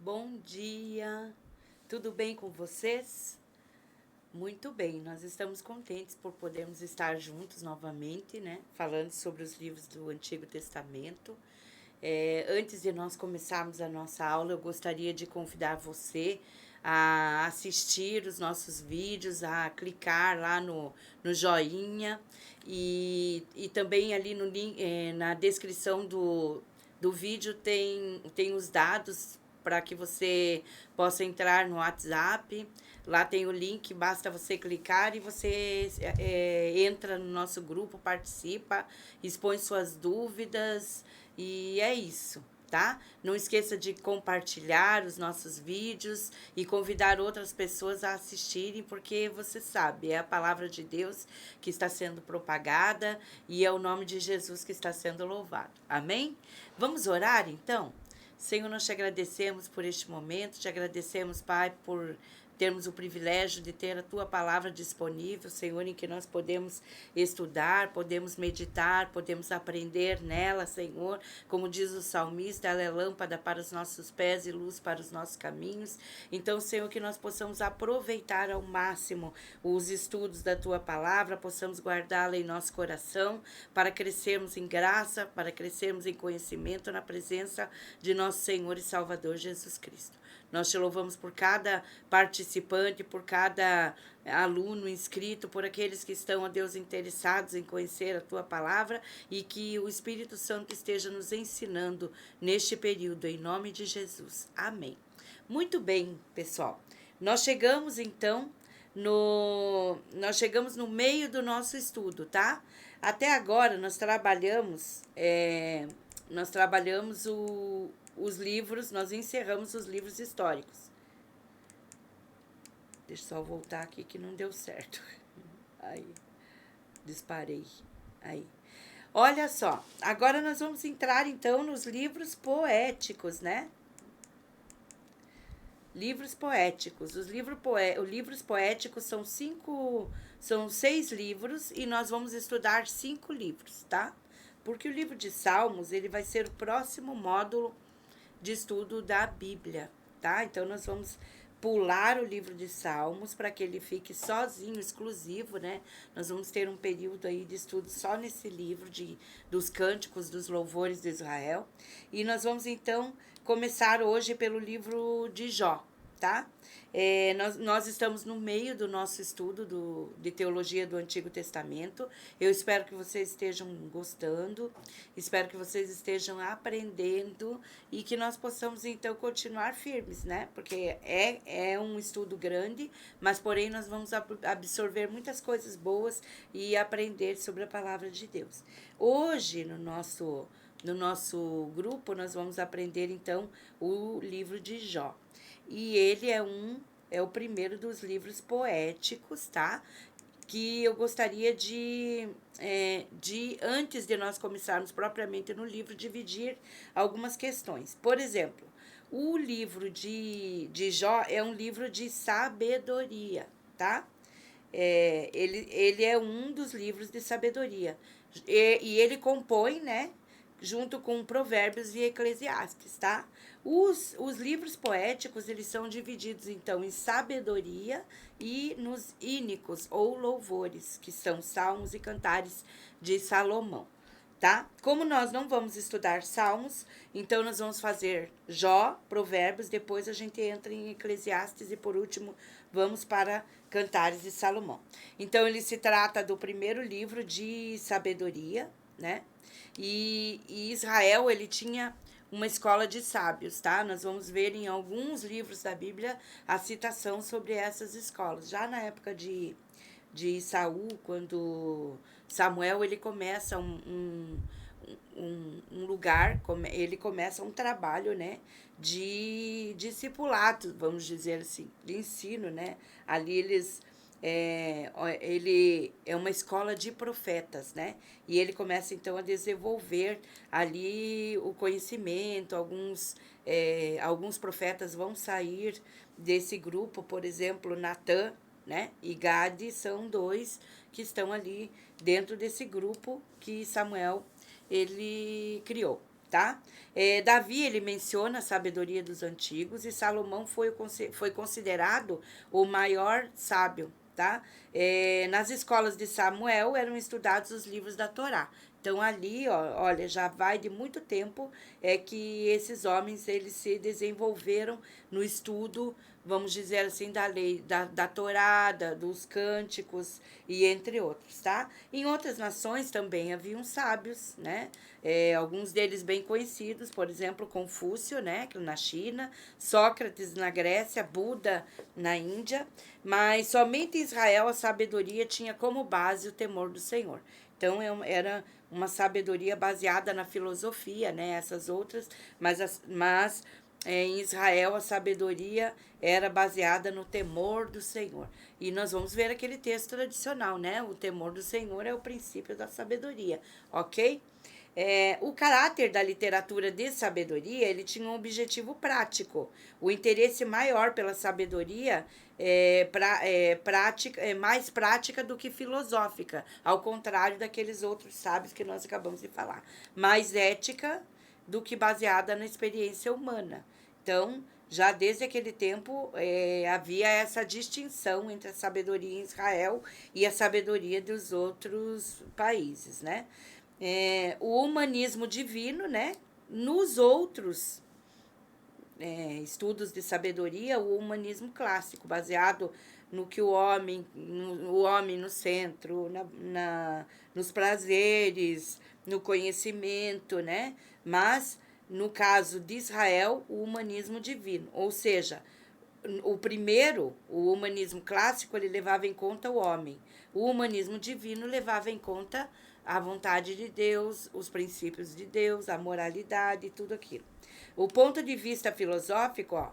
Bom dia, tudo bem com vocês? Muito bem, nós estamos contentes por podermos estar juntos novamente, né? Falando sobre os livros do Antigo Testamento. Antes de nós começarmos a nossa aula, eu gostaria de convidar você a assistir os nossos vídeos, a clicar lá no joinha e também ali no link, na descrição do vídeo tem os dados para que você possa entrar no WhatsApp. Lá tem o link, basta você clicar e você entra no nosso grupo, participa, expõe suas dúvidas e é isso, tá? Não esqueça de compartilhar os nossos vídeos e convidar outras pessoas a assistirem, porque você sabe, é a palavra de Deus que está sendo propagada e é o nome de Jesus que está sendo louvado. Amém? Vamos orar então? Senhor, nós te agradecemos por este momento, te agradecemos, Pai, por termos o privilégio de ter a Tua palavra disponível, Senhor, em que nós podemos estudar, podemos meditar, podemos aprender nela, Senhor. Como diz o salmista, ela é lâmpada para os nossos pés e luz para os nossos caminhos. Então, Senhor, que nós possamos aproveitar ao máximo os estudos da Tua palavra, possamos guardá-la em nosso coração, para crescermos em graça, para crescermos em conhecimento na presença de nosso Senhor e Salvador Jesus Cristo. Nós te louvamos por cada participante, por cada aluno inscrito, por aqueles que estão, ó Deus, interessados em conhecer a Tua palavra e que o Espírito Santo esteja nos ensinando neste período, em nome de Jesus. Amém. Muito bem, pessoal. Nós chegamos, então, nós chegamos no meio do nosso estudo, tá? Até agora nós trabalhamos os livros, nós encerramos os livros históricos. Deixa eu só voltar aqui que não deu certo. Aí, disparei. Aí. Olha só, agora nós vamos entrar então nos livros poéticos, né? Livros poéticos. Os livros poéticos são 6 livros e nós vamos estudar 5 livros, tá? Porque o livro de Salmos, ele vai ser o próximo módulo de estudo da Bíblia, tá? Então, nós vamos pular o livro de Salmos para que ele fique sozinho, exclusivo, né? Nós vamos ter um período aí de estudo só nesse livro dos cânticos, dos louvores de Israel. E nós vamos, então, começar hoje pelo livro de Jó, tá? Nós estamos no meio do nosso estudo de teologia do Antigo Testamento. Eu espero que vocês estejam gostando, espero que vocês estejam aprendendo e que nós possamos, então, continuar firmes, né? Porque é um estudo grande, mas, porém, nós vamos absorver muitas coisas boas e aprender sobre a palavra de Deus. Hoje, no nosso grupo, nós vamos aprender, então, o livro de Jó. E ele é o primeiro dos livros poéticos, tá? Que eu gostaria antes de nós começarmos propriamente no livro, dividir algumas questões. Por exemplo, o livro de Jó é um livro de sabedoria, tá? Ele é um dos livros de sabedoria. E ele compõe, né? Junto com Provérbios e Eclesiastes, tá? Os livros poéticos, eles são divididos, então, em sabedoria e nos ínicos, ou louvores, que são salmos e cantares de Salomão, tá? Como nós não vamos estudar salmos, então nós vamos fazer Jó, Provérbios, depois a gente entra em Eclesiastes e, por último, vamos para Cantares de Salomão. Então, ele se trata do primeiro livro de sabedoria, né? E Israel, ele tinha uma escola de sábios, tá? Nós vamos ver em alguns livros da Bíblia a citação sobre essas escolas. Já na época de Saul, quando Samuel, ele começa um lugar, ele começa um trabalho, né, de discipulado, vamos dizer assim, de ensino, né? Ali ele é uma escola de profetas, né? E ele começa, então, a desenvolver ali o conhecimento. Alguns profetas vão sair desse grupo, por exemplo, Natã, né? E Gade são 2 que estão ali dentro desse grupo que Samuel, ele criou. tá? Davi, ele menciona a sabedoria dos antigos e Salomão foi considerado o maior sábio, tá? Nas escolas de Samuel eram estudados os livros da Torá. Então ali, ó, olha, já vai de muito tempo que esses homens eles se desenvolveram no estudo, vamos dizer assim, da lei, da Torá, dos cânticos e entre outros, tá? Em outras nações também haviam sábios, né? Alguns deles bem conhecidos, por exemplo, Confúcio, né, na China, Sócrates na Grécia, Buda na Índia, mas somente em Israel a sabedoria tinha como base o temor do Senhor. Então, era uma sabedoria baseada na filosofia, né? Essas outras, mas em Israel a sabedoria era baseada no temor do Senhor. E nós vamos ver aquele texto tradicional, né? O temor do Senhor é o princípio da sabedoria, ok? O caráter da literatura de sabedoria, ele tinha um objetivo prático. O interesse maior pela sabedoria mais prática do que filosófica, ao contrário daqueles outros sábios que nós acabamos de falar. Mais ética do que baseada na experiência humana. Então, já desde aquele tempo havia essa distinção entre a sabedoria em Israel e a sabedoria dos outros países, né? O humanismo divino, né? Nos outros estudos de sabedoria, o humanismo clássico, baseado no que o homem no centro, nos prazeres, no conhecimento, né? Mas, no caso de Israel, o humanismo divino, ou seja, o humanismo clássico, ele levava em conta o homem. O humanismo divino levava em conta a vontade de Deus, os princípios de Deus, a moralidade e tudo aquilo. O ponto de vista filosófico, ó,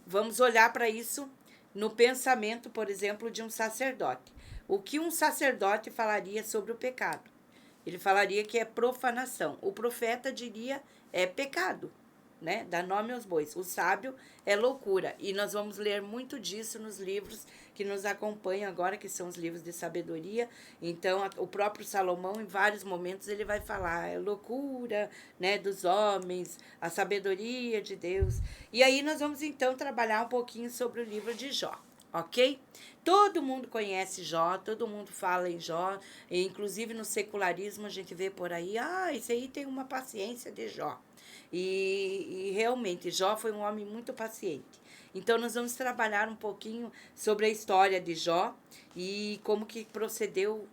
vamos olhar para isso no pensamento, por exemplo, de um sacerdote. O que um sacerdote falaria sobre o pecado? Ele falaria que é profanação. O profeta diria é pecado, né? Dá nome aos bois. O sábio é loucura. E nós vamos ler muito disso nos livros que nos acompanham agora, que são os livros de sabedoria. Então, o próprio Salomão, em vários momentos, ele vai falar é loucura, né, dos homens, a sabedoria de Deus. E aí nós vamos, então, trabalhar um pouquinho sobre o livro de Jó, ok? Todo mundo conhece Jó, todo mundo fala em Jó, e inclusive no secularismo a gente vê por aí, esse aí tem uma paciência de Jó. E realmente, Jó foi um homem muito paciente. Então, nós vamos trabalhar um pouquinho sobre a história de Jó e como que procedeu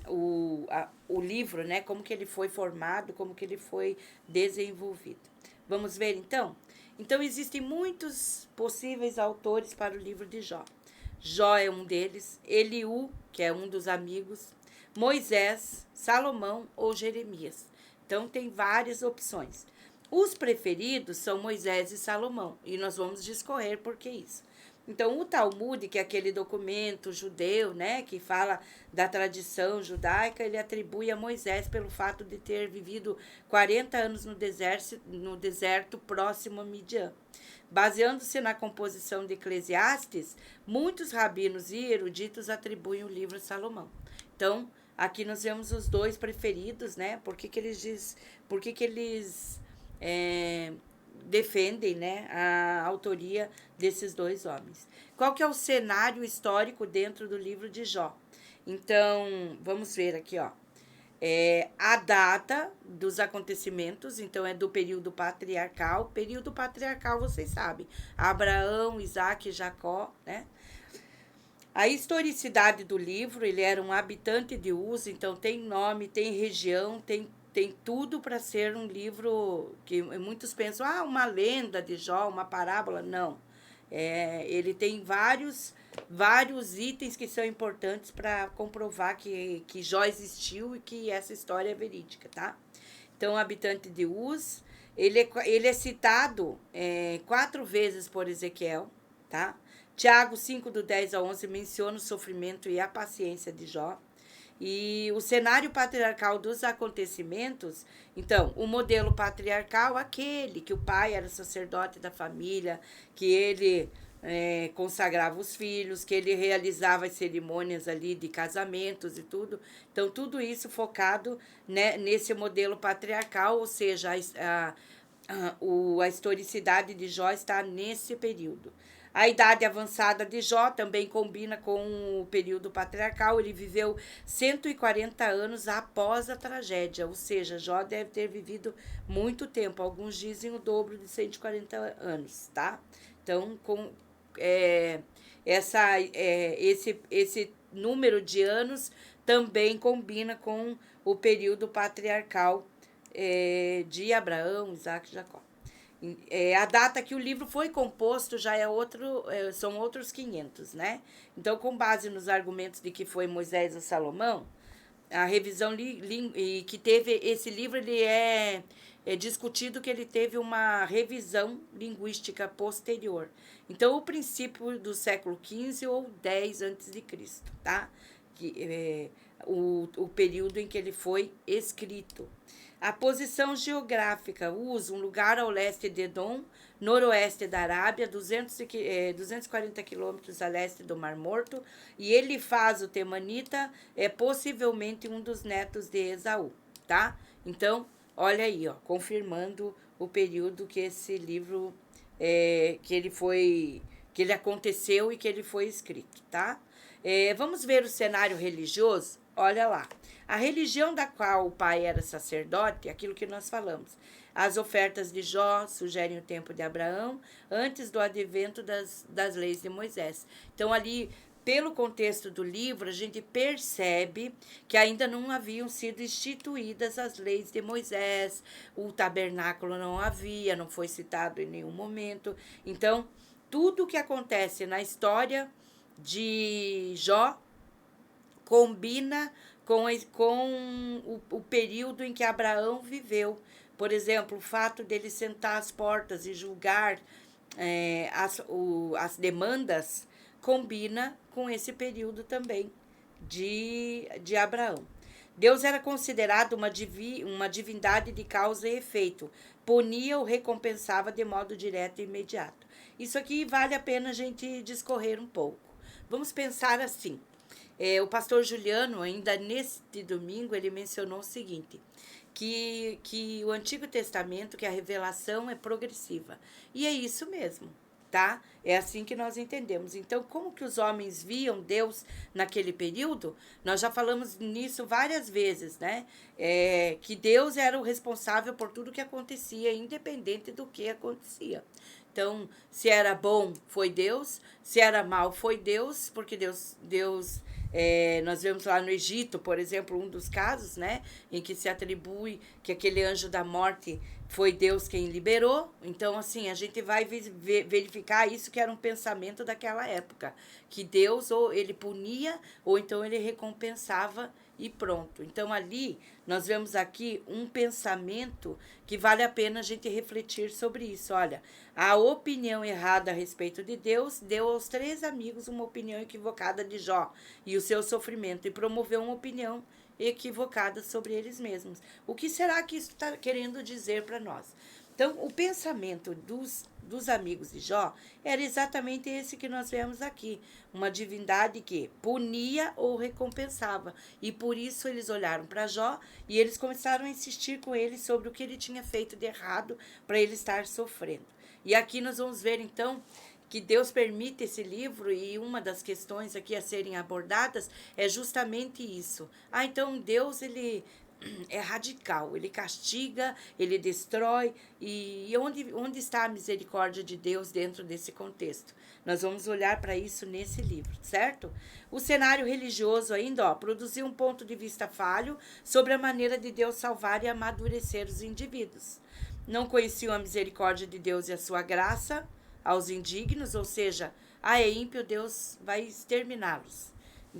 o livro, né? Como que ele foi formado, como que ele foi desenvolvido. Vamos ver, então? Então, existem muitos possíveis autores para o livro de Jó. Jó é um deles, Eliú, que é um dos amigos, Moisés, Salomão ou Jeremias. Então, tem várias opções. Os preferidos são Moisés e Salomão, e nós vamos discorrer por que isso. Então, o Talmud, que é aquele documento judeu, né, que fala da tradição judaica, ele atribui a Moisés pelo fato de ter vivido 40 anos no deserto próximo a Midian. Baseando-se na composição de Eclesiastes, muitos rabinos e eruditos atribuem o livro a Salomão. Então, aqui nós vemos os dois preferidos, né? Por que eles defendem, né, a autoria desses dois homens. Qual que é o cenário histórico dentro do livro de Jó? Então, vamos ver aqui, ó. A data dos acontecimentos, então é do período patriarcal. Período patriarcal, vocês sabem, Abraão, Isaac e Jacó, né? A historicidade do livro, ele era um habitante de Uz, então tem nome, tem região, tem tudo para ser um livro que muitos pensam, uma lenda de Jó, uma parábola. Não. Ele tem vários itens que são importantes para comprovar que Jó existiu e que essa história é verídica, tá? Então, habitante de Uz, ele é citado 4 vezes por Ezequiel, tá? Tiago 5, do 10 ao 11, menciona o sofrimento e a paciência de Jó. E o cenário patriarcal dos acontecimentos, então, o modelo patriarcal, aquele que o pai era sacerdote da família, que ele consagrava os filhos, que ele realizava as cerimônias ali de casamentos e tudo. Então, tudo isso focado, né, nesse modelo patriarcal, ou seja, a historicidade de Jó está nesse período. A idade avançada de Jó também combina com o período patriarcal. Ele viveu 140 anos após a tragédia, ou seja, Jó deve ter vivido muito tempo. Alguns dizem o dobro de 140 anos, tá? Então, esse número de anos também combina com o período patriarcal de Abraão, Isaac e Jacó. A data que o livro foi composto já são outros 500, né? Então, com base nos argumentos de que foi Moisés ou Salomão, a revisão que teve esse livro, ele é discutido que ele teve uma revisão linguística posterior. Então, o princípio do século XV ou X a.C., tá? O período em que ele foi escrito. A posição geográfica usa um lugar ao leste de Edom, noroeste da Arábia, 240 quilômetros a leste do Mar Morto, e Elifaz, o temanita, é possivelmente um dos netos de Esaú, tá? Então, olha aí, ó, confirmando o período que esse livro, que ele aconteceu e que ele foi escrito, tá? Vamos ver o cenário religioso? Olha lá. A religião da qual o pai era sacerdote, aquilo que nós falamos. As ofertas de Jó sugerem o tempo de Abraão, antes do advento das leis de Moisés. Então, ali, pelo contexto do livro, a gente percebe que ainda não haviam sido instituídas as leis de Moisés, o tabernáculo não foi citado em nenhum momento. Então, tudo que acontece na história de Jó combina com o período em que Abraão viveu. Por exemplo, o fato dele sentar às portas e julgar as demandas combina com esse período também de Abraão. Deus era considerado uma divindade de causa e efeito, punia ou recompensava de modo direto e imediato. Isso aqui vale a pena a gente discorrer um pouco. Vamos pensar assim. O pastor Juliano, ainda neste domingo, ele mencionou o seguinte, que o Antigo Testamento, que a revelação é progressiva. E é isso mesmo, tá? É assim que nós entendemos. Então, como que os homens viam Deus naquele período? Nós já falamos nisso várias vezes, né? Que Deus era o responsável por tudo que acontecia, independente do que acontecia. Então, se era bom, foi Deus. Se era mal, foi Deus, porque Deus nós vemos lá no Egito, por exemplo, um dos casos, né, em que se atribui que aquele anjo da morte foi Deus quem liberou. Então, assim, a gente vai verificar isso, que era um pensamento daquela época, que Deus ou ele punia ou então ele recompensava e pronto. Então, ali, nós vemos aqui um pensamento que vale a pena a gente refletir sobre isso. Olha, a opinião errada a respeito de Deus deu aos 3 amigos uma opinião equivocada de Jó e o seu sofrimento, e promoveu uma opinião equivocada sobre eles mesmos. O que será que isso está querendo dizer para nós? Então, o pensamento dos amigos de Jó era exatamente esse que nós vemos aqui. Uma divindade que punia ou recompensava. E por isso eles olharam para Jó e eles começaram a insistir com ele sobre o que ele tinha feito de errado para ele estar sofrendo. E aqui nós vamos ver, então, que Deus permite esse livro, e uma das questões aqui a serem abordadas é justamente isso. Então Deus, ele é radical, ele castiga, ele destrói, e onde está a misericórdia de Deus dentro desse contexto? Nós vamos olhar para isso nesse livro, certo? O cenário religioso ainda, produziu um ponto de vista falho sobre a maneira de Deus salvar e amadurecer os indivíduos. Não conheciam a misericórdia de Deus e a sua graça aos indignos, ou seja, é ímpio, Deus vai exterminá-los.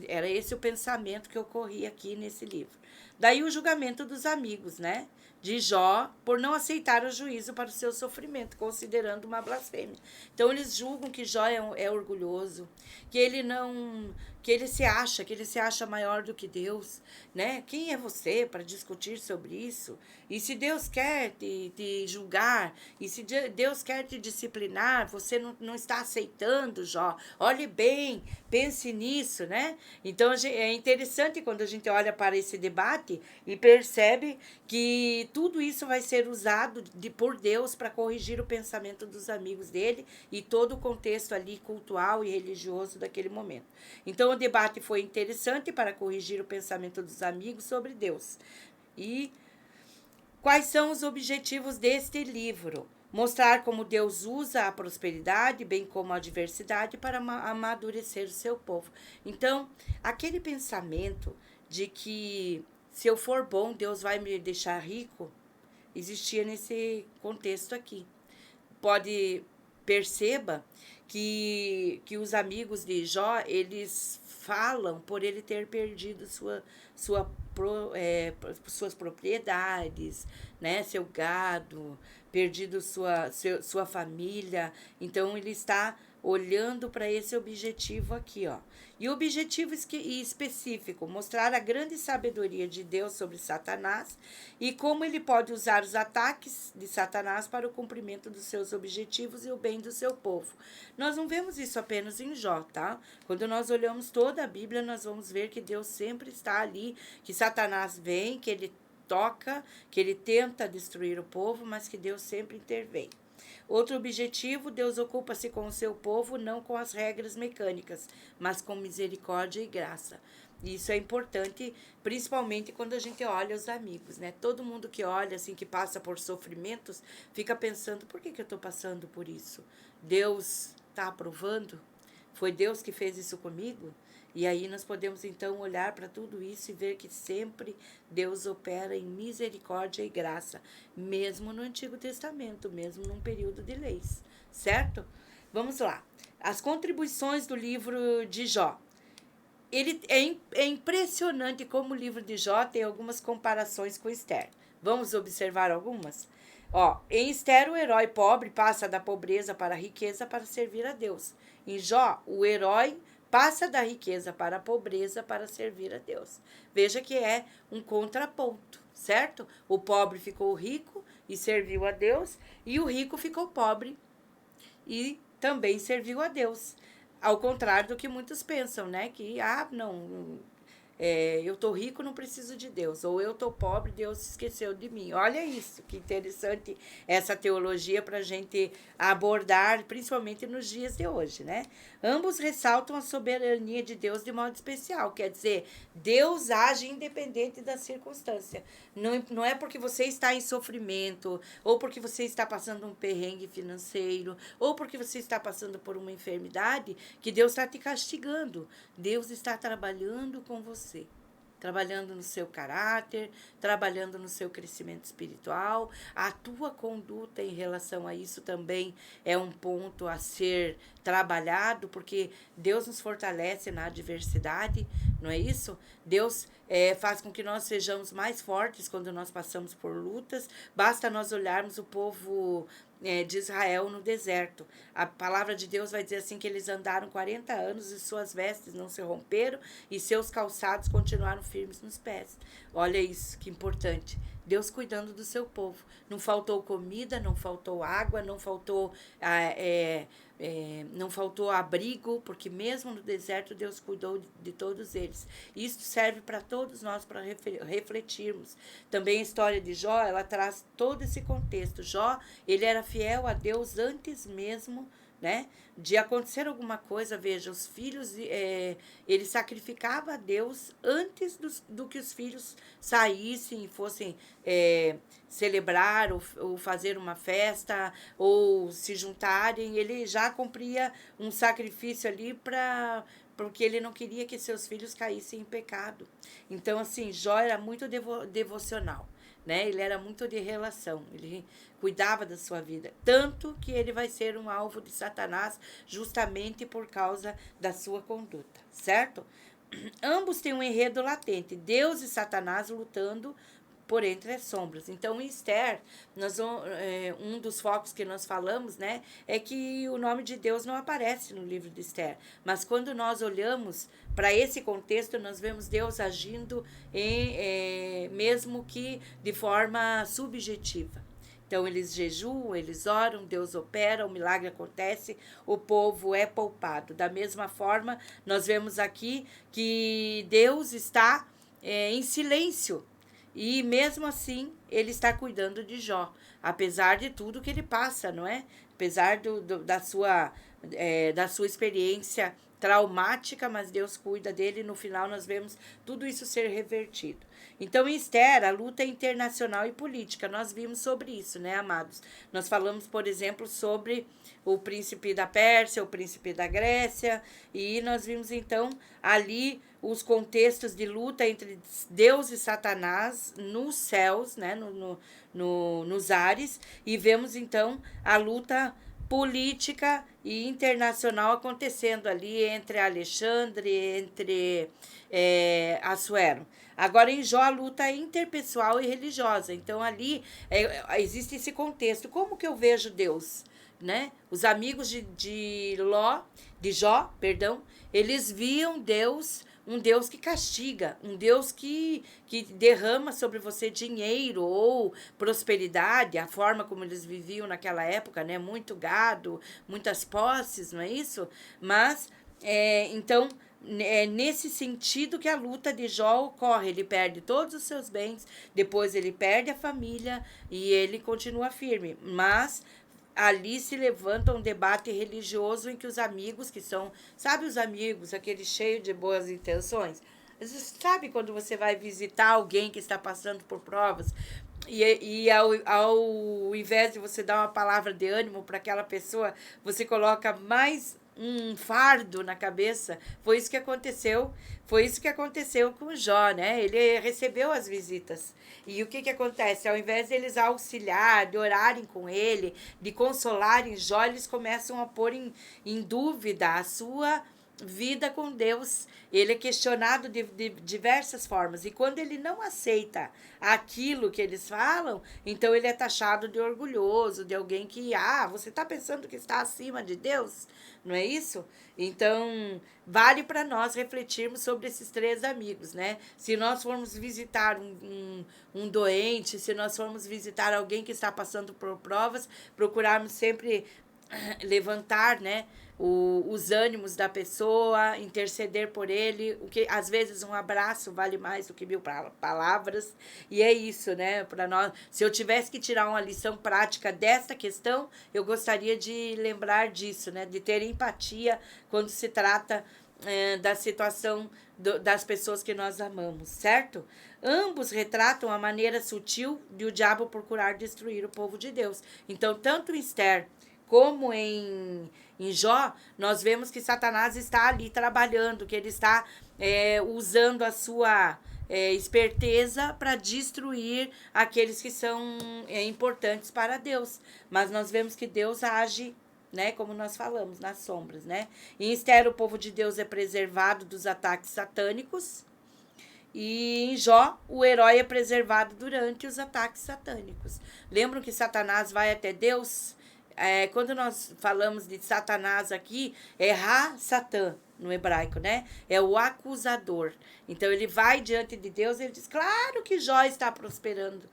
Era esse o pensamento que ocorria aqui nesse livro. Daí o julgamento dos amigos, né, de Jó, por não aceitar o juízo para o seu sofrimento, considerando uma blasfêmia. Então eles julgam que Jó é orgulhoso, que ele que ele se acha maior do que Deus, né? Quem é você para discutir sobre isso? E se Deus quer te julgar, e se Deus quer te disciplinar, você não está aceitando, Jó. Olhe bem, pense nisso, né? Então é interessante quando a gente olha para esse debate e percebe que tudo isso vai ser usado por Deus para corrigir o pensamento dos amigos dele e todo o contexto ali cultural e religioso daquele momento. Então o debate foi interessante para corrigir o pensamento dos amigos sobre Deus. E quais são os objetivos deste livro? Mostrar como Deus usa a prosperidade, bem como a adversidade, para amadurecer o seu povo. Então, aquele pensamento de que se eu for bom, Deus vai me deixar rico, existia nesse contexto aqui. Perceba que os amigos de Jó, eles falam por ele ter perdido suas propriedades, né, seu gado, perdido sua família. Então ele está olhando para esse objetivo aqui, ó. E o objetivo específico, mostrar a grande sabedoria de Deus sobre Satanás e como ele pode usar os ataques de Satanás para o cumprimento dos seus objetivos e o bem do seu povo. Nós não vemos isso apenas em Jó, tá? Quando nós olhamos toda a Bíblia, nós vamos ver que Deus sempre está ali, que Satanás vem, que ele toca, que ele tenta destruir o povo, mas que Deus sempre intervém. Outro objetivo, Deus ocupa-se com o seu povo, não com as regras mecânicas, mas com misericórdia e graça. E isso é importante, principalmente quando a gente olha os amigos, né? Todo mundo que olha, assim, que passa por sofrimentos, fica pensando, por que eu estou passando por isso? Deus está aprovando? Foi Deus que fez isso comigo? E aí nós podemos então olhar para tudo isso e ver que sempre Deus opera em misericórdia e graça, mesmo no Antigo Testamento, mesmo num período de leis, certo? Vamos lá. As contribuições do livro de Jó. Ele é impressionante como o livro de Jó tem algumas comparações com Esther. Vamos observar algumas? Ó, em Esther, o herói pobre passa da pobreza para a riqueza para servir a Deus. Em Jó, o herói passa da riqueza para a pobreza para servir a Deus. Veja que é um contraponto, certo? O pobre ficou rico e serviu a Deus, e o rico ficou pobre e também serviu a Deus. Ao contrário do que muitos pensam, né? Que, não, eu tô rico, não preciso de Deus. Ou eu tô pobre, Deus se esqueceu de mim. Olha isso, que interessante essa teologia para a gente abordar, principalmente nos dias de hoje, né? Ambos ressaltam a soberania de Deus de modo especial. Quer dizer, Deus age independente da circunstância. Não é porque você está em sofrimento, ou porque você está passando um perrengue financeiro, ou porque você está passando por uma enfermidade, que Deus está te castigando. Deus está trabalhando com você, trabalhando no seu caráter, trabalhando no seu crescimento espiritual. A tua conduta em relação a isso também é um ponto a ser trabalhado, porque Deus nos fortalece na adversidade, não é isso? Deus faz com que nós sejamos mais fortes quando nós passamos por lutas. Basta nós olharmos o povo de Israel no deserto. A palavra de Deus vai dizer assim que eles andaram 40 anos e suas vestes não se romperam e seus calçados continuaram firmes nos pés. Olha isso, que importante. Deus cuidando do seu povo. Não faltou comida, não faltou água, não faltou abrigo, porque mesmo no deserto Deus cuidou de todos eles. Isso serve para todos nós, para refletirmos. Também a história de Jó, ela traz todo esse contexto. Jó, ele era fiel a Deus antes mesmo, né, de acontecer alguma coisa. Veja, os filhos, ele sacrificava a Deus antes do que os filhos saíssem e fossem celebrar ou fazer uma festa ou se juntarem. Ele já cumpria um sacrifício ali porque ele não queria que seus filhos caíssem em pecado. Então, assim, Jó era muito devocional, né? Ele era muito de relação, ele cuidava da sua vida, tanto que ele vai ser um alvo de Satanás justamente por causa da sua conduta, certo? Ambos têm um enredo latente, Deus e Satanás lutando por entre as sombras. Então, em Esther, um dos focos que nós falamos, né, é que o nome de Deus não aparece no livro de Esther. Mas quando nós olhamos para esse contexto, nós vemos Deus agindo mesmo que de forma subjetiva. Então, eles jejuam, eles oram, Deus opera, o milagre acontece, o povo é poupado. Da mesma forma, nós vemos aqui que Deus está em silêncio. E mesmo assim, ele está cuidando de Jó, apesar de tudo que ele passa, não é? Apesar da sua experiência traumática, mas Deus cuida dele e no final nós vemos tudo isso ser revertido. Então, em Esther, a luta é internacional e política. Nós vimos sobre isso, né, amados? Nós falamos, por exemplo, sobre o príncipe da Pérsia, o príncipe da Grécia, e nós vimos, então, ali os contextos de luta entre Deus e Satanás nos céus, né, nos ares, e vemos, então, a luta política e internacional acontecendo ali entre Alexandre, entre Assuero. Agora, em Jó, a luta é interpessoal e religiosa. Então, ali existe esse contexto. Como que eu vejo Deus? Né? Os amigos de Jó, eles viam Deus, um Deus que castiga, um Deus que derrama sobre você dinheiro ou prosperidade, a forma como eles viviam naquela época, né? Muito gado, muitas posses, não é isso? Mas, então, é nesse sentido que a luta de Jó ocorre. Ele perde todos os seus bens, depois ele perde a família e ele continua firme. Mas ali se levanta um debate religioso em que os amigos, que são, sabe os amigos, aquele cheio de boas intenções? Sabe quando você vai visitar alguém que está passando por provas e ao invés de você dar uma palavra de ânimo para aquela pessoa, você coloca mais um fardo na cabeça? Foi isso que aconteceu com Jó, né? Ele recebeu as visitas. E o que acontece? Ao invés de eles auxiliar, de orarem com ele, de consolarem Jó, eles começam a pôr em dúvida a sua vida com Deus. Ele é questionado de diversas formas. E quando ele não aceita aquilo que eles falam, então ele é taxado de orgulhoso, de alguém que, você está pensando que está acima de Deus? Não é isso? Então, vale para nós refletirmos sobre esses três amigos, né? Se nós formos visitar um doente, se nós formos visitar alguém que está passando por provas, procurarmos sempre levantar, né, os ânimos da pessoa, interceder por ele, o que às vezes um abraço vale mais do que 1000 palavras, e é isso, né, para nós. Se eu tivesse que tirar uma lição prática desta questão, eu gostaria de lembrar disso, né, de ter empatia quando se trata da situação das pessoas que nós amamos, certo? Ambos retratam a maneira sutil de o diabo procurar destruir o povo de Deus. Então, tanto em Esther como em Jó, nós vemos que Satanás está ali trabalhando, que ele está usando a sua esperteza para destruir aqueles que são importantes para Deus. Mas nós vemos que Deus age, né, como nós falamos, nas sombras, né? Em Esther, o povo de Deus é preservado dos ataques satânicos. E em Jó, o herói é preservado durante os ataques satânicos. Lembram que Satanás vai até Deus? Quando nós falamos de Satanás aqui, é Ra-Satã, no hebraico, né? É o acusador. Então, ele vai diante de Deus e ele diz, claro que Jó está prosperando,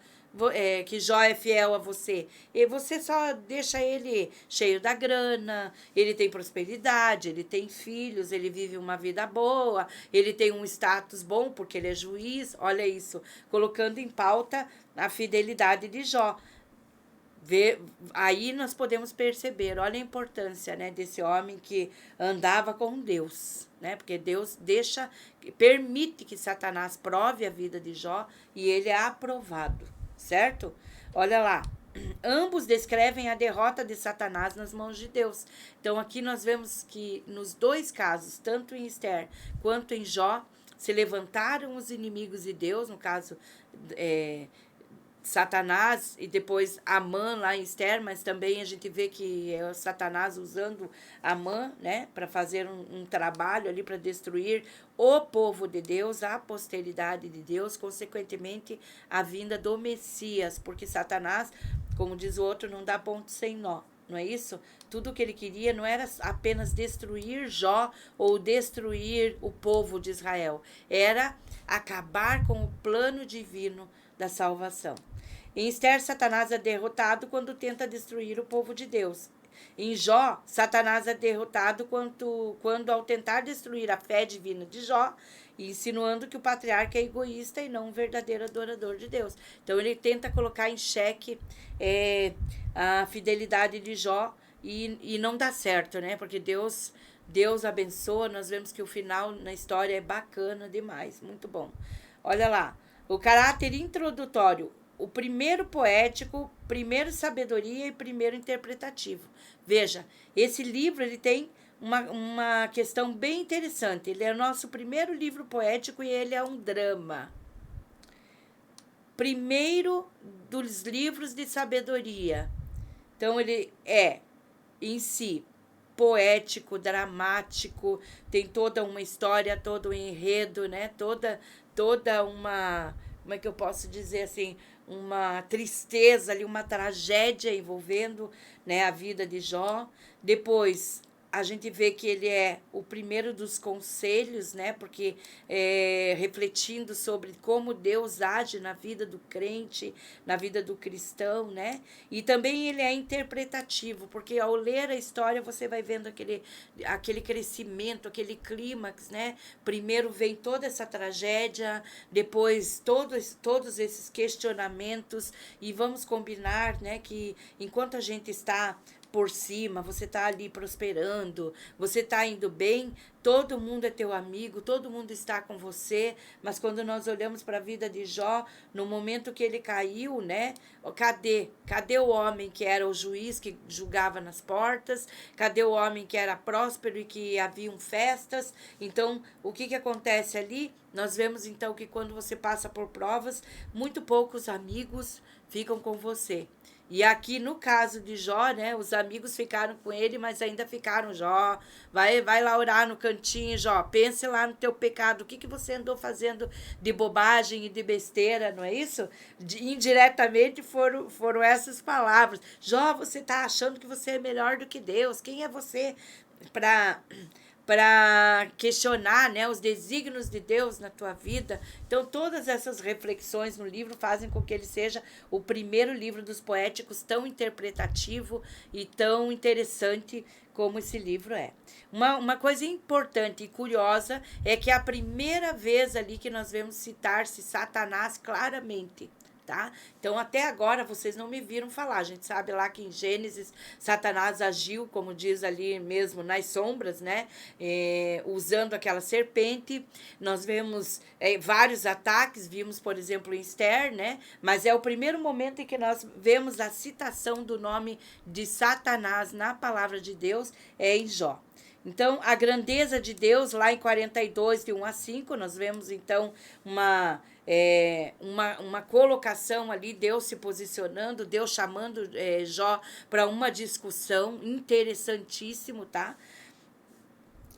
que Jó é fiel a você. E você só deixa ele cheio da grana, ele tem prosperidade, ele tem filhos, ele vive uma vida boa, ele tem um status bom porque ele é juiz. Olha isso, colocando em pauta a fidelidade de Jó. Aí nós podemos perceber, olha a importância, né, desse homem que andava com Deus, né, porque Deus permite que Satanás prove a vida de Jó e ele é aprovado, certo? Olha lá, ambos descrevem a derrota de Satanás nas mãos de Deus. Então aqui nós vemos que nos dois casos, tanto em Esther quanto em Jó, se levantaram os inimigos de Deus, no caso Satanás e depois Amã lá em Esther, mas também a gente vê que é o Satanás usando Amã, né, para fazer um trabalho ali para destruir o povo de Deus, a posteridade de Deus, consequentemente a vinda do Messias, porque Satanás, como diz o outro, não dá ponto sem nó. Não é isso? Tudo que ele queria não era apenas destruir Jó ou destruir o povo de Israel, era acabar com o plano divino da salvação. Em Esther, Satanás é derrotado quando tenta destruir o povo de Deus. Em Jó, Satanás é derrotado quando ao tentar destruir a fé divina de Jó, insinuando que o patriarca é egoísta e não um verdadeiro adorador de Deus. Então ele tenta colocar em xeque a fidelidade de Jó e não dá certo, né? Porque Deus abençoa, nós vemos que o final na história é bacana demais, muito bom. Olha lá, o caráter introdutório, o primeiro poético, primeiro sabedoria e primeiro interpretativo. Veja, esse livro ele tem uma questão bem interessante. Ele é o nosso primeiro livro poético e ele é um drama. Primeiro dos livros de sabedoria. Então, ele é, em si, poético, dramático, tem toda uma história, todo um enredo, né? Toda uma, como é que eu posso dizer assim, uma tristeza ali, uma tragédia envolvendo, né, a vida de Jó. Depois a gente vê que ele é o primeiro dos conselhos, né? Porque refletindo sobre como Deus age na vida do crente, na vida do cristão, né? E também ele é interpretativo, porque ao ler a história você vai vendo aquele crescimento, aquele clímax, né? Primeiro vem toda essa tragédia, depois todos esses questionamentos, e vamos combinar, né, que enquanto a gente está por cima, você está ali prosperando, você está indo bem, todo mundo é teu amigo, todo mundo está com você, mas quando nós olhamos para a vida de Jó, no momento que ele caiu, né? Cadê o homem que era o juiz que julgava nas portas? Cadê o homem que era próspero e que haviam festas? Então, o que acontece ali? Nós vemos então que quando você passa por provas, muito poucos amigos ficam com você. E aqui no caso de Jó, né, os amigos ficaram com ele, mas ainda ficaram, Jó, vai lá orar no cantinho, Jó, pense lá no teu pecado, o que você andou fazendo de bobagem e de besteira, não é isso? Indiretamente foram essas palavras. Jó, você está achando que você é melhor do que Deus, quem é você para questionar, né, os desígnios de Deus na tua vida? Então, todas essas reflexões no livro fazem com que ele seja o primeiro livro dos poéticos tão interpretativo e tão interessante como esse livro é. Uma coisa importante e curiosa é que é a primeira vez ali que nós vemos citar-se Satanás claramente. Tá? Então, até agora, vocês não me viram falar. A gente sabe lá que em Gênesis, Satanás agiu, como diz ali mesmo, nas sombras, né? Usando aquela serpente. Nós vemos vários ataques, vimos, por exemplo, em Esther, né? Mas é o primeiro momento em que nós vemos a citação do nome de Satanás na palavra de Deus, é em Jó. Então, a grandeza de Deus, lá em 42, de 1 a 5, nós vemos, então, uma colocação ali, Deus se posicionando, Deus chamando Jó para uma discussão, interessantíssimo, tá?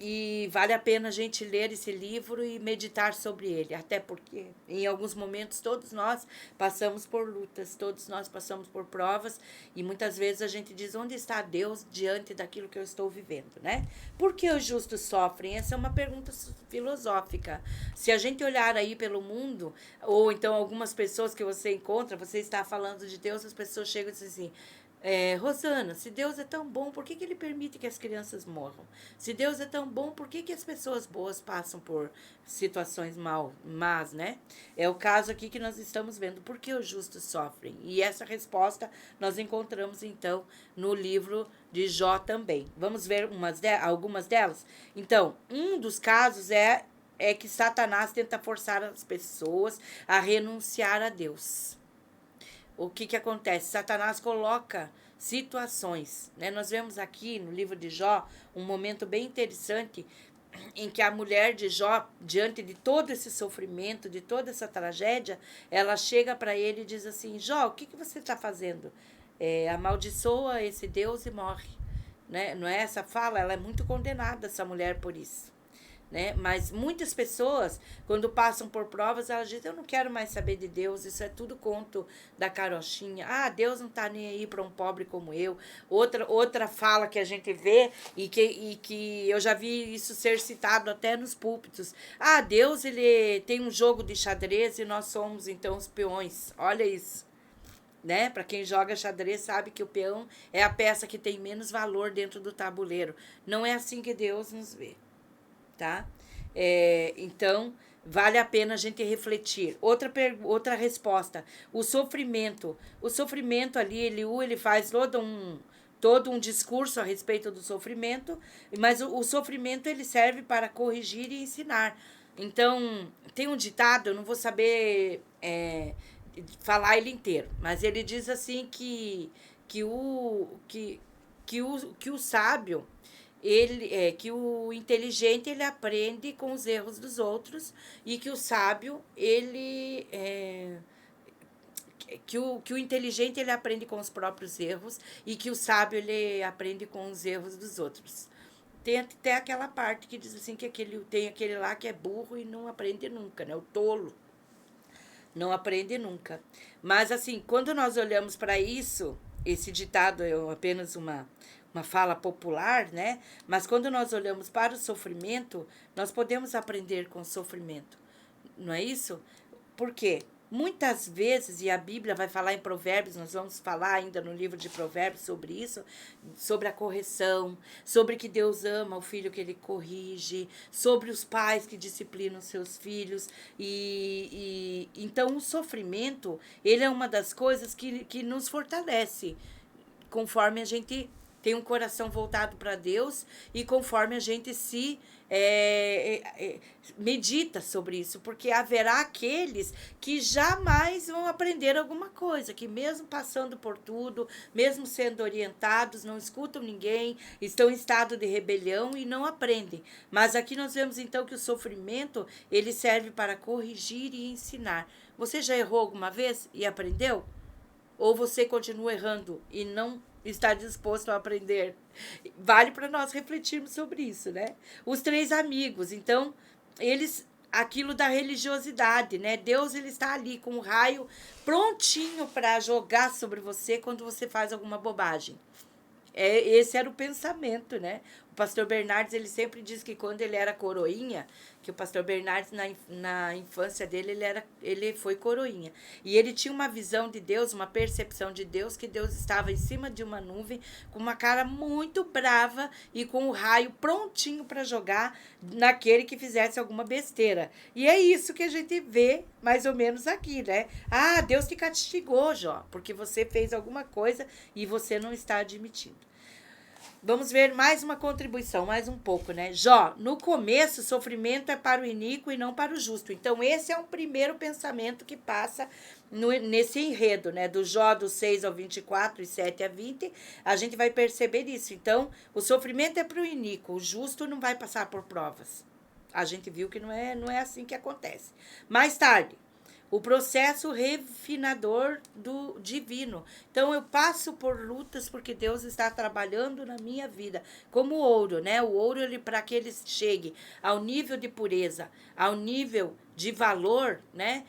E vale a pena a gente ler esse livro e meditar sobre ele, até porque em alguns momentos todos nós passamos por lutas, todos nós passamos por provas, e muitas vezes a gente diz, onde está Deus diante daquilo que eu estou vivendo, né? Por que os justos sofrem? Essa é uma pergunta filosófica. Se a gente olhar aí pelo mundo, ou então algumas pessoas que você encontra, você está falando de Deus, as pessoas chegam e dizem assim, Rosana, se Deus é tão bom, por que ele permite que as crianças morram? Se Deus é tão bom, por que as pessoas boas passam por situações más, né? É o caso aqui que nós estamos vendo. Por que os justos sofrem? E essa resposta nós encontramos, então, no livro de Jó também. Vamos ver algumas delas? Então, um dos casos é que Satanás tenta forçar as pessoas a renunciar a Deus. O que acontece? Satanás coloca situações, né? Nós vemos aqui no livro de Jó um momento bem interessante em que a mulher de Jó, diante de todo esse sofrimento, de toda essa tragédia, ela chega para ele e diz assim: Jó, o que você está fazendo? Amaldiçoa esse Deus e morre. Né? Não é essa fala? Ela é muito condenada, essa mulher, por isso. Né? Mas muitas pessoas, quando passam por provas, elas dizem: eu não quero mais saber de Deus, isso é tudo conto da carochinha. Ah, Deus não está nem aí para um pobre como eu. Outra fala que a gente vê e que eu já vi isso ser citado até nos púlpitos: ah, Deus, ele tem um jogo de xadrez e nós somos então os peões. Olha isso. Né? Para quem joga xadrez sabe que o peão é a peça que tem menos valor dentro do tabuleiro. Não é assim que Deus nos vê. Tá? Então, vale a pena a gente refletir. Outra resposta: o sofrimento. O sofrimento ali, ele faz todo um discurso a respeito do sofrimento, mas o sofrimento ele serve para corrigir e ensinar. Então, tem um ditado, eu não vou saber falar ele inteiro, mas ele diz assim que o sábio, que o inteligente ele aprende com os erros dos outros e que o sábio que o inteligente ele aprende com os próprios erros e que o sábio ele aprende com os erros dos outros. Tem até aquela parte que diz assim que tem aquele lá que é burro e não aprende nunca, né? O tolo não aprende nunca. Mas assim, quando nós olhamos para isso, esse ditado é apenas uma fala popular, né? Mas quando nós olhamos para o sofrimento, nós podemos aprender com o sofrimento. Não é isso? Por quê? Muitas vezes, e a Bíblia vai falar em Provérbios, nós vamos falar ainda no livro de Provérbios sobre isso, sobre a correção, sobre que Deus ama o filho que ele corrige, sobre os pais que disciplinam seus filhos. Então o sofrimento, ele é uma das coisas que nos fortalece, conforme a gente tem um coração voltado para Deus e conforme a gente se medita sobre isso, porque haverá aqueles que jamais vão aprender alguma coisa, que mesmo passando por tudo, mesmo sendo orientados, não escutam ninguém, estão em estado de rebelião e não aprendem. Mas aqui nós vemos então que o sofrimento, ele serve para corrigir e ensinar. Você já errou alguma vez e aprendeu? Ou você continua errando e não está disposto a aprender? Vale para nós refletirmos sobre isso, né? Os 3 amigos, então, aquilo da religiosidade, né? Deus, ele está ali com o raio prontinho para jogar sobre você quando você faz alguma bobagem. Esse era o pensamento, né? O pastor Bernardes, ele sempre diz que quando ele era coroinha, que o pastor Bernardes, na infância dele, ele foi coroinha. E ele tinha uma visão de Deus, uma percepção de Deus, que Deus estava em cima de uma nuvem, com uma cara muito brava e com o raio prontinho para jogar naquele que fizesse alguma besteira. E é isso que a gente vê mais ou menos aqui, né? Ah, Deus te castigou, Jó, porque você fez alguma coisa e você não está admitindo. Vamos ver mais uma contribuição, mais um pouco, né? Jó, no começo, o sofrimento é para o iníquo e não para o justo. Então, esse é um primeiro pensamento que passa nesse enredo, né? Do Jó, do 6 ao 24 e 7 a 20, a gente vai perceber isso. Então, o sofrimento é para o iníquo, o justo não vai passar por provas. A gente viu que não é assim que acontece. Mais tarde, o processo refinador do divino. Então, eu passo por lutas porque Deus está trabalhando na minha vida. Como o ouro, né? O ouro, para que ele chegue ao nível de pureza, ao nível de valor, né,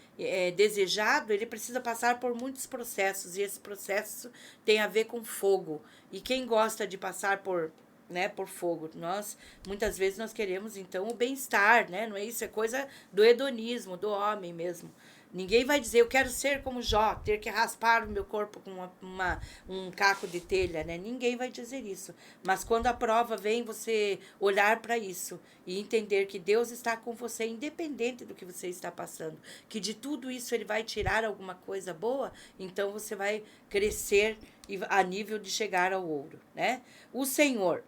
desejado, ele precisa passar por muitos processos. E esse processo tem a ver com fogo. E quem gosta de passar por fogo. Muitas vezes nós queremos, então, o bem-estar, né? Não é isso? É coisa do hedonismo, do homem mesmo. Ninguém vai dizer, eu quero ser como Jó, ter que raspar o meu corpo com um caco de telha, né? Ninguém vai dizer isso. Mas quando a prova vem, você olhar para isso e entender que Deus está com você, independente do que você está passando, que de tudo isso ele vai tirar alguma coisa boa, então você vai crescer a nível de chegar ao ouro, né? O Senhor...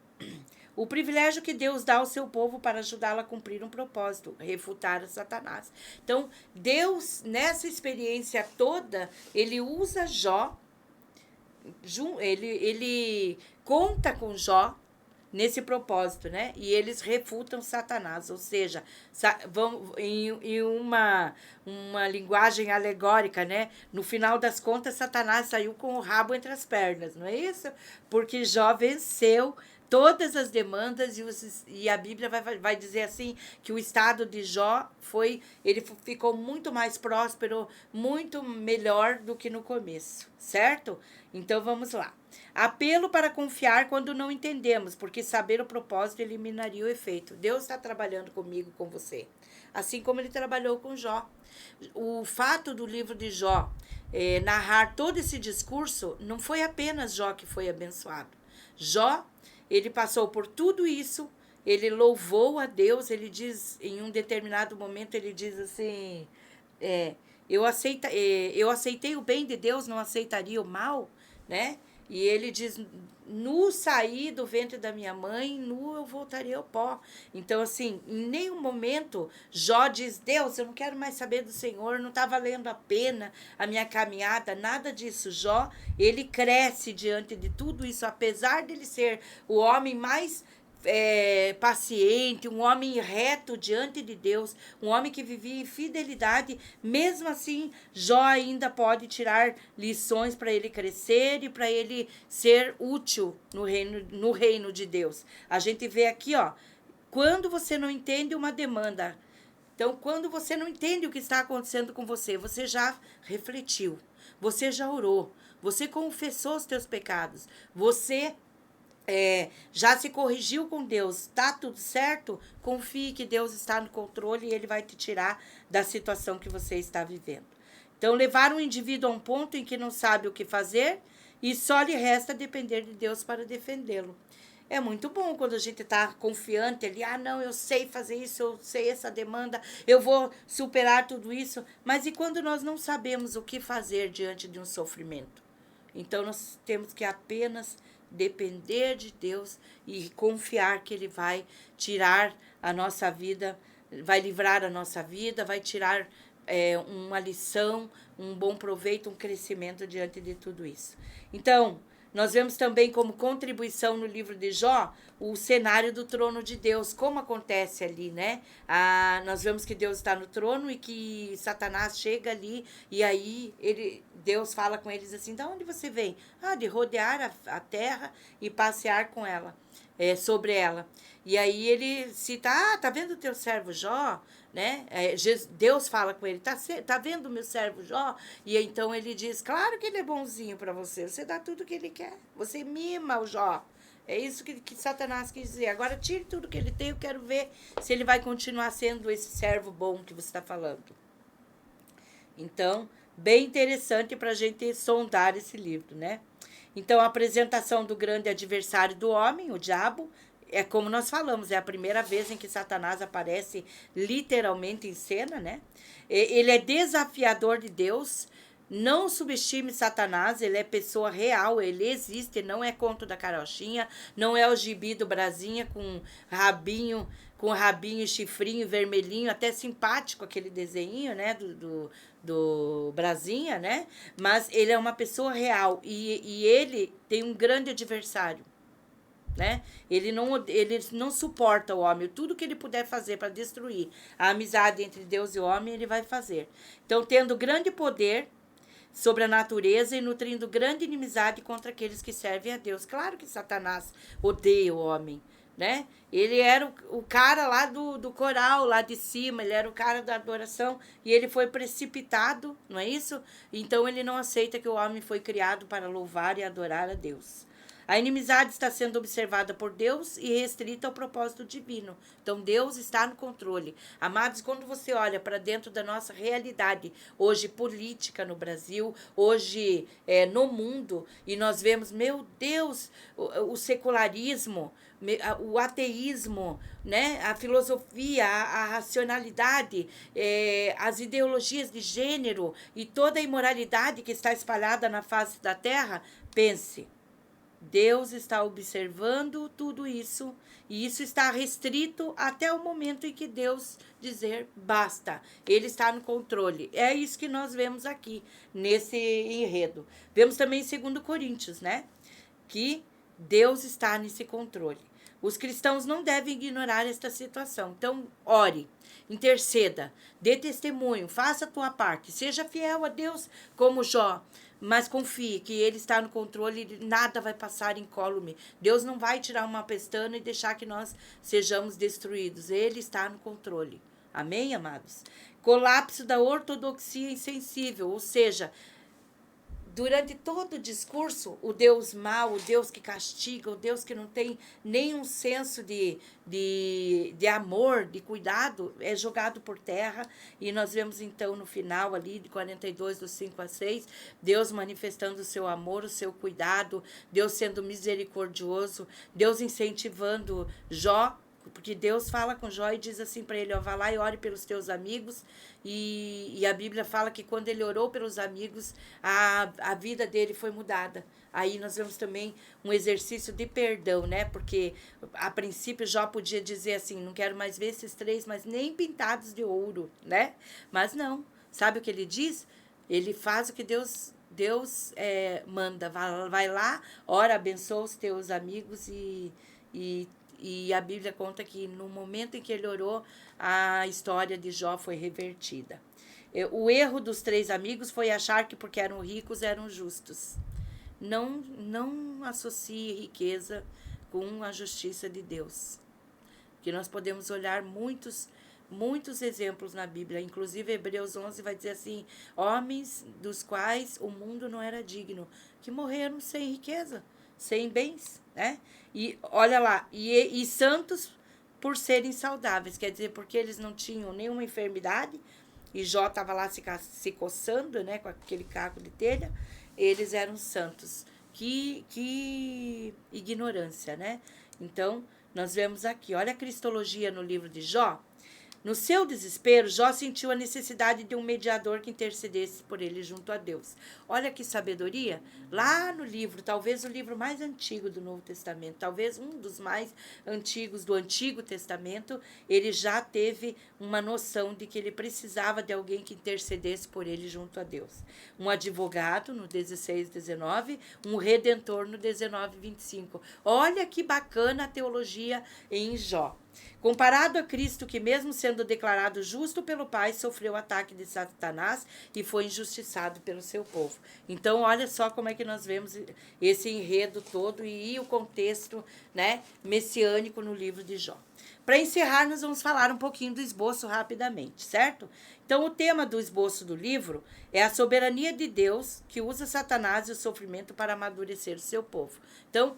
O privilégio que Deus dá ao seu povo para ajudá-lo a cumprir um propósito, refutar a Satanás. Então, Deus, nessa experiência toda, ele usa Jó, ele conta com Jó nesse propósito, né? E eles refutam Satanás, ou seja, vão em uma linguagem alegórica, né? No final das contas, Satanás saiu com o rabo entre as pernas, não é isso? Porque Jó venceu todas as demandas e a Bíblia vai dizer assim que o estado de Jó ele ficou muito mais próspero, muito melhor do que no começo, certo? Então vamos lá. Apelo para confiar quando não entendemos, porque saber o propósito eliminaria o efeito. Deus está trabalhando comigo, com você, assim como ele trabalhou com Jó. O fato do livro de Jó narrar todo esse discurso, não foi apenas Jó que foi abençoado. Jó, ele passou por tudo isso, ele louvou a Deus, ele diz, em um determinado momento, ele diz assim, eu aceitei o bem de Deus, não aceitaria o mal, né? E ele diz, nu saí do ventre da minha mãe, nu eu voltaria ao pó. Então, assim, em nenhum momento Jó diz, Deus, eu não quero mais saber do Senhor, não está valendo a pena a minha caminhada, nada disso. Jó, ele cresce diante de tudo isso, apesar dele ser o homem mais paciente, um homem reto diante de Deus, um homem que vivia em fidelidade. Mesmo assim, Jó ainda pode tirar lições para ele crescer e para ele ser útil no reino de Deus. A gente vê aqui, ó, quando você não entende uma demanda, então quando você não entende o que está acontecendo com você, você já refletiu, você já orou, você confessou os teus pecados, você já se corrigiu com Deus, tá tudo certo? Confie que Deus está no controle e ele vai te tirar da situação que você está vivendo. Então, levar um indivíduo a um ponto em que não sabe o que fazer e só lhe resta depender de Deus para defendê-lo. É muito bom quando a gente está confiante ali, não, eu sei fazer isso, eu sei essa demanda, eu vou superar tudo isso. Mas e quando nós não sabemos o que fazer diante de um sofrimento? Então, nós temos que apenas depender de Deus e confiar que ele vai tirar a nossa vida, vai livrar a nossa vida, vai tirar uma lição, um bom proveito, um crescimento diante de tudo isso. Então, nós vemos também como contribuição no livro de Jó o cenário do trono de Deus, como acontece ali, né? Nós vemos que Deus está no trono e que Satanás chega ali e aí Deus fala com eles assim, de onde você vem? De rodear a terra e passear com ela, sobre ela. E aí ele cita, tá vendo o teu servo Jó? Né? Deus fala com ele, tá vendo o meu servo Jó? E então ele diz, claro que ele é bonzinho para você, você dá tudo que ele quer, você mima o Jó. É isso que Satanás quis dizer. Agora tire tudo que ele tem, eu quero ver se ele vai continuar sendo esse servo bom que você está falando. Então, bem interessante para a gente sondar esse livro, né? Então, a apresentação do grande adversário do homem, o diabo, é como nós falamos, é a primeira vez em que Satanás aparece literalmente em cena, né? Ele é desafiador de Deus. Não subestime Satanás, ele é pessoa real, ele existe, não é conto da carochinha, não é o gibi do Brasinha com rabinho e chifrinho vermelhinho, até simpático aquele desenho, né, do Brasinha, né? Mas ele é uma pessoa real e ele tem um grande adversário, né? Ele não suporta o homem. Tudo que ele puder fazer para destruir a amizade entre Deus e o homem, ele vai fazer. Então, tendo grande poder sobre a natureza e nutrindo grande inimizade contra aqueles que servem a Deus. Claro que Satanás odeia o homem, né? Ele era o cara lá do coral, lá de cima, ele era o cara da adoração e ele foi precipitado, não é isso? Então ele não aceita que o homem foi criado para louvar e adorar a Deus. A inimizade está sendo observada por Deus e restrita ao propósito divino. Então, Deus está no controle. Amados, quando você olha para dentro da nossa realidade, hoje política no Brasil, hoje no mundo, e nós vemos, meu Deus, o secularismo, o ateísmo, né? A filosofia, a racionalidade, as ideologias de gênero e toda a imoralidade que está espalhada na face da terra, pense. Deus está observando tudo isso e isso está restrito até o momento em que Deus dizer basta. Ele está no controle. É isso que nós vemos aqui nesse enredo. Vemos também em 2 Coríntios, né? Que Deus está nesse controle. Os cristãos não devem ignorar esta situação. Então, ore, interceda, dê testemunho, faça a tua parte, seja fiel a Deus como Jó, mas confie que Ele está no controle e nada vai passar incólume. Deus não vai tirar uma pestana e deixar que nós sejamos destruídos. Ele está no controle. Amém, amados? Colapso da ortodoxia insensível, ou seja, durante todo o discurso, o Deus mau, o Deus que castiga, o Deus que não tem nenhum senso de amor, de cuidado, é jogado por terra. E nós vemos então no final ali de 42, do 5 a 6, Deus manifestando o seu amor, o seu cuidado, Deus sendo misericordioso, Deus incentivando Jó, porque Deus fala com Jó e diz assim para ele, ó, vá lá e ore pelos teus amigos, e a Bíblia fala que quando ele orou pelos amigos, a vida dele foi mudada. Aí nós vemos também um exercício de perdão, né? Porque a princípio Jó podia dizer assim, não quero mais ver esses 3, mas nem pintados de ouro, né? Mas não, sabe o que ele diz? Ele faz o que Deus manda, vai lá, ora, abençoa os teus amigos e a Bíblia conta que no momento em que ele orou, a história de Jó foi revertida. O erro dos 3 amigos foi achar que porque eram ricos eram justos. Não associe riqueza com a justiça de Deus. Que nós podemos olhar muitos exemplos na Bíblia, inclusive Hebreus 11 vai dizer assim, homens dos quais o mundo não era digno, que morreram sem riqueza, sem bens, né? E olha lá, e santos por serem saudáveis, quer dizer, porque eles não tinham nenhuma enfermidade, e Jó estava lá se coçando, né, com aquele caco de telha, eles eram santos. Que ignorância, né? Então, nós vemos aqui, olha a cristologia no livro de Jó. No seu desespero, Jó sentiu a necessidade de um mediador que intercedesse por ele junto a Deus. Olha que sabedoria! Lá no livro, talvez o livro mais antigo do Novo Testamento, talvez um dos mais antigos do Antigo Testamento, ele já teve uma noção de que ele precisava de alguém que intercedesse por ele junto a Deus. Um advogado, no 16, 19, um redentor, no 19, 25. Olha que bacana a teologia em Jó. Comparado a Cristo, que mesmo sendo declarado justo pelo Pai, sofreu ataque de Satanás e foi injustiçado pelo seu povo. Então, olha só como é que nós vemos esse enredo todo e o contexto, né, messiânico no livro de Jó. Para encerrar, nós vamos falar um pouquinho do esboço rapidamente, certo? Então, o tema do esboço do livro é a soberania de Deus que usa Satanás e o sofrimento para amadurecer o seu povo. Então,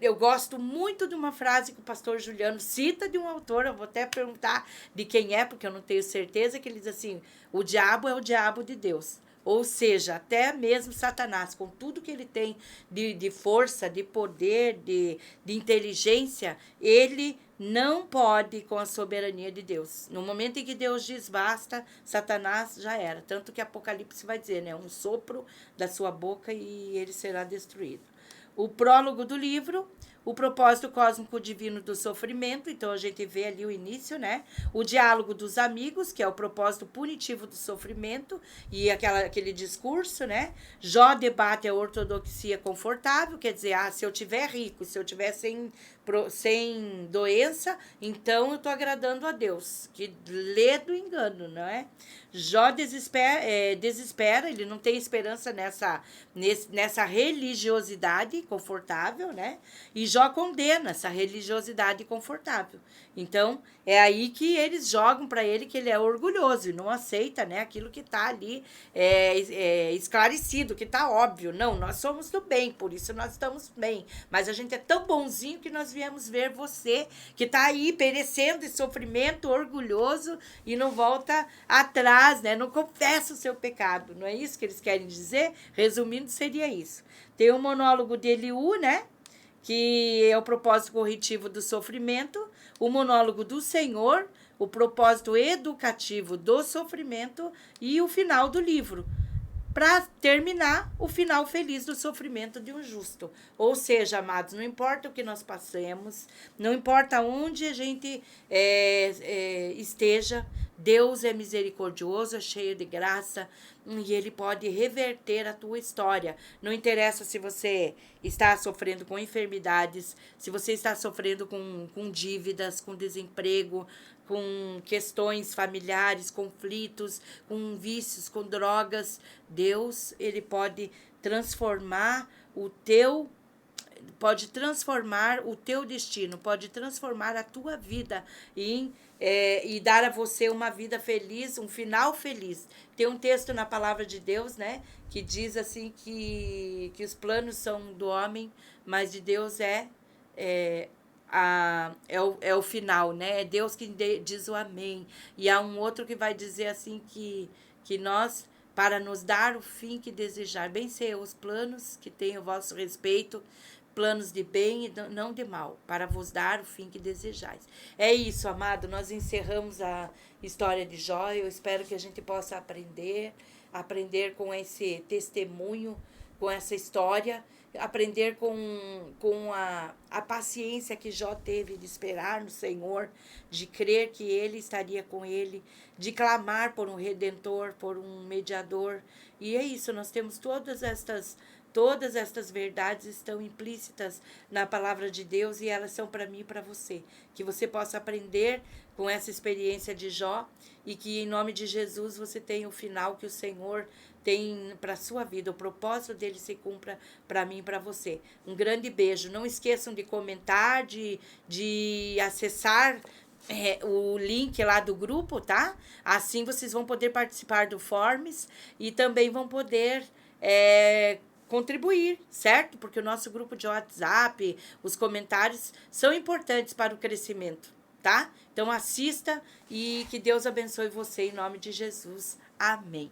eu gosto muito de uma frase que o pastor Juliano cita de um autor, eu vou até perguntar de quem é, porque eu não tenho certeza, que ele diz assim, o diabo é o diabo de Deus. Ou seja, até mesmo Satanás, com tudo que ele tem de força, de poder, de inteligência, ele não pode com a soberania de Deus. No momento em que Deus diz basta, Satanás já era. Tanto que Apocalipse vai dizer, né? Um sopro da sua boca e ele será destruído. O prólogo do livro, o propósito cósmico divino do sofrimento, então a gente vê ali o início, né? O diálogo dos amigos, que é o propósito punitivo do sofrimento, e aquele discurso, né? Jó debate a ortodoxia confortável, quer dizer, se eu tiver rico, se eu tiver sem doença, então eu estou agradando a Deus. Que ledo engano, não é? Jó desespera, ele não tem esperança nessa religiosidade confortável, né? E Jó condena essa religiosidade confortável. Então, é aí que eles jogam para ele que ele é orgulhoso e não aceita, né, aquilo que está ali esclarecido, que está óbvio. Não, nós somos do bem, por isso nós estamos bem. Mas a gente é tão bonzinho que nós viemos ver você, que está aí perecendo em sofrimento, orgulhoso, e não volta atrás, né? Não confessa o seu pecado. Não é isso que eles querem dizer? Resumindo, seria isso. Tem o monólogo de Eliú, né? Que é o propósito corretivo do sofrimento, o monólogo do Senhor, o propósito educativo do sofrimento e o final do livro, para terminar o final feliz do sofrimento de um justo. Ou seja, amados, não importa o que nós passemos, não importa onde a gente esteja, Deus é misericordioso, é cheio de graça e Ele pode reverter a tua história. Não interessa se você está sofrendo com enfermidades, se você está sofrendo com dívidas, com desemprego, com questões familiares, conflitos, com vícios, com drogas. Deus, Ele pode transformar o teu destino, pode transformar a tua vida e dar a você uma vida feliz, um final feliz. Tem um texto na palavra de Deus, né, que diz assim que os planos são do homem, mas de Deus é o final, né? É Deus que diz o amém. E há um outro que vai dizer assim que nós, para nos dar o fim que desejar, bem sei os planos que tem o vosso respeito, planos de bem e não de mal, para vos dar o fim que desejais. É isso, amado, nós encerramos a história de Jó. Eu espero que a gente possa aprender com esse testemunho, com essa história, aprender com a paciência que Jó teve de esperar no Senhor, de crer que Ele estaria com ele, de clamar por um redentor, por um mediador. E é isso, nós temos todas estas verdades estão implícitas na palavra de Deus e elas são para mim e para você. Que você possa aprender com essa experiência de Jó e que em nome de Jesus você tenha o final que o Senhor tem para a sua vida, o propósito dele se cumpra para mim e para você. Um grande beijo. Não esqueçam de comentar, de acessar o link lá do grupo, tá? Assim vocês vão poder participar do Forms e também vão poder contribuir, certo? Porque o nosso grupo de WhatsApp, os comentários são importantes para o crescimento, tá? Então assista e que Deus abençoe você em nome de Jesus. Amém.